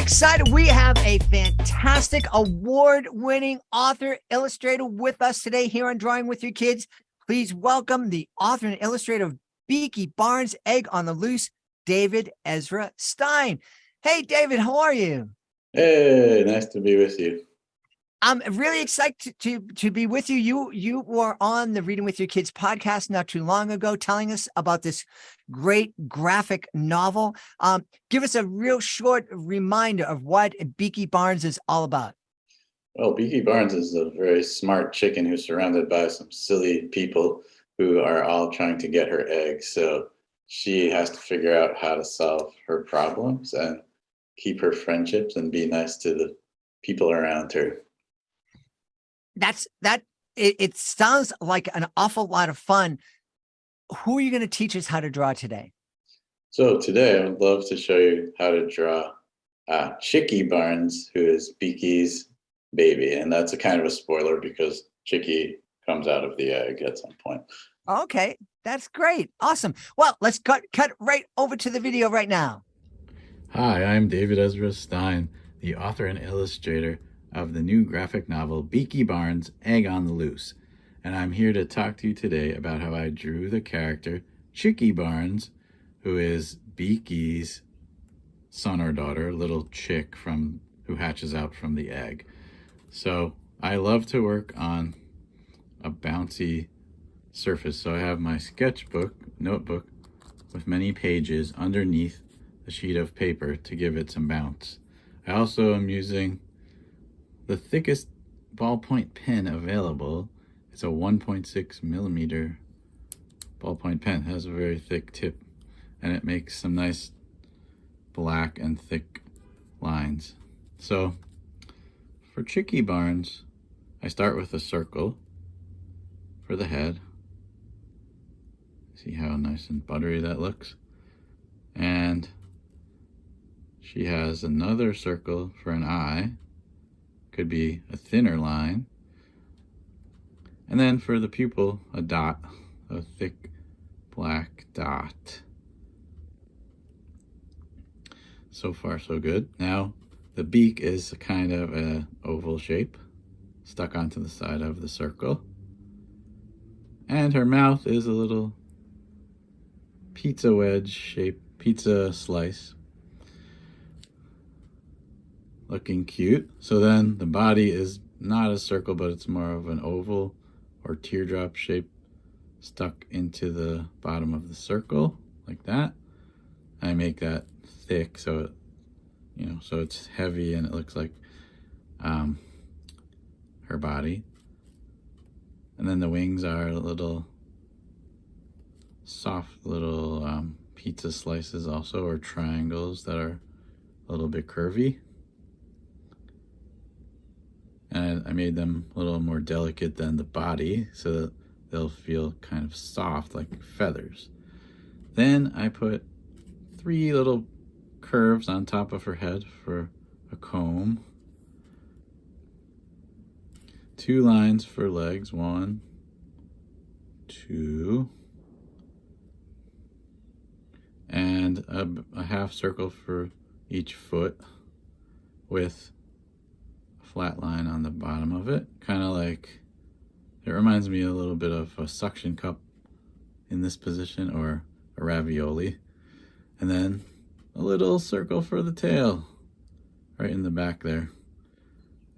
excited. We have a fantastic award-winning author, illustrator with us today here on Drawing with Your Kids. Please welcome the author and illustrator of Beaky Barnes, Egg on the Loose, David Ezra Stein. Hey, David, how are you? Hey, nice to be with you. I'm really excited to be with you. You were on the Reading with Your Kids podcast not too long ago, telling us about this great graphic novel. Give us a real short reminder of what Beaky Barnes is all about. Well, Beaky Barnes is a very smart chicken who's surrounded by some silly people who are all trying to get her eggs. So she has to figure out how to solve her problems and keep her friendships and be nice to the people around her. It sounds like an awful lot of fun. Who are you going to teach us how to draw today? So today I would love to show you how to draw Chicky Barnes, who is Beaky's baby. And that's a kind of a spoiler because Chicky comes out of the egg at some point. Okay, that's great. Awesome. Well, let's cut right over to the video right now. Hi, I'm David Ezra Stein, the author and illustrator of the new graphic novel Beaky Barnes, Egg on the Loose. And I'm here to talk to you today about how I drew the character Chicky Barnes, who is Beaky's son or daughter, little chick who hatches out from the egg. So I love to work on a bouncy surface. So I have my notebook with many pages underneath the sheet of paper to give it some bounce. I also am using the thickest ballpoint pen available. It's a 1.6 millimeter ballpoint pen. It has a very thick tip and it makes some nice black and thick lines. So for Chicky Barnes, I start with a circle for the head. See how nice and buttery that looks? And she has another circle for an eye. Could be a thinner line. And then for the pupil, a dot, a thick black dot. So far, so good. Now, the beak is kind of an oval shape, stuck onto the side of the circle. And her mouth is a little pizza wedge shape, pizza slice. Looking cute. So then the body is not a circle, but it's more of an oval or teardrop shape stuck into the bottom of the circle like that. I make that thick so so it's heavy and it looks like her body. And then the wings are little soft little pizza slices also, or triangles that are a little bit curvy. And I made them a little more delicate than the body so that they'll feel kind of soft like feathers. Then I put 3 little curves on top of her head for a comb. 2 lines for legs, 1, 2, and a half circle for each foot with flat line on the bottom of it, kind of like, it reminds me a little bit of a suction cup in this position, or a ravioli. And then a little circle for the tail right in the back there.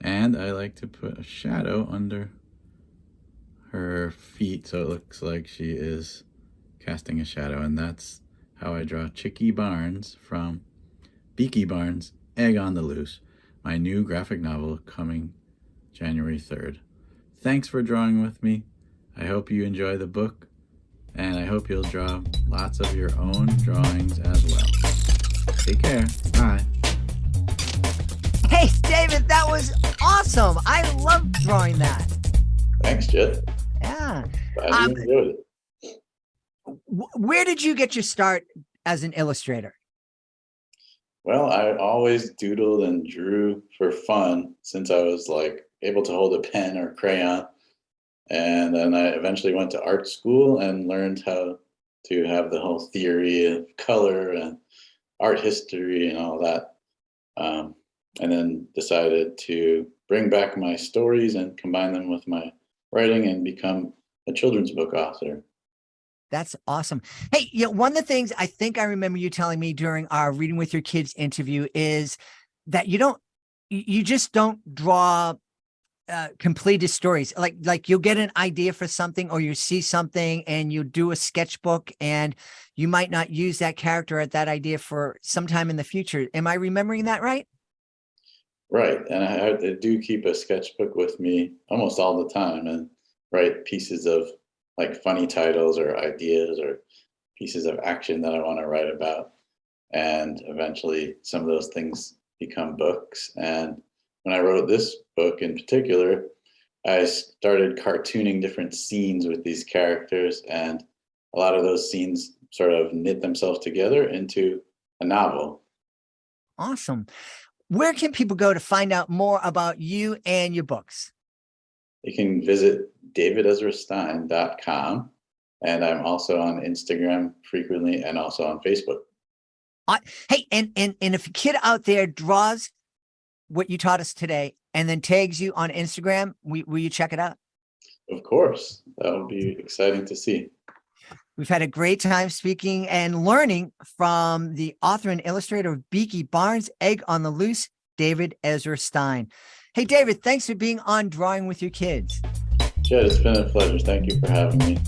And I like to put a shadow under her feet so it looks like she is casting a shadow. And that's how I draw Chicky Barnes from Beaky Barnes, Egg on the Loose, my new graphic novel coming January 3rd. Thanks for drawing with me. I hope you enjoy the book, and I hope you'll draw lots of your own drawings as well. Take care. Bye. Hey, David, that was awesome. I love drawing that. Thanks, Jeff. Yeah. Glad you enjoyed it. Where did you get your start as an illustrator? Well, I always doodled and drew for fun since I was able to hold a pen or crayon. And then I eventually went to art school and learned how to have the whole theory of color and art history and all that. and then decided to bring back my stories and combine them with my writing and become a children's book author. That's awesome. Hey, one of the things I think I remember you telling me during our Reading with Your Kids interview is that you just don't draw completed stories. Like you'll get an idea for something, or you see something and you do a sketchbook, and you might not use that character at that idea for some time in the future. Am I remembering that right? Right. And I do keep a sketchbook with me almost all the time and write pieces of like funny titles or ideas or pieces of action that I want to write about. And eventually some of those things become books. And when I wrote this book in particular, I started cartooning different scenes with these characters, and a lot of those scenes sort of knit themselves together into a novel. Awesome. Where can people go to find out more about you and your books? You can visit davidezrastein.com, and I'm also on Instagram frequently and also on Facebook. Hey, and if a kid out there draws what you taught us today and then tags you on Instagram, will you check it out? Of course, that would be exciting to see. We've had a great time speaking and learning from the author and illustrator of Beaky Barnes, Egg on the Loose, David Ezra Stein. Hey, David, thanks for being on Drawing with Your Kids. Jed, it's been a pleasure. Thank you for having me.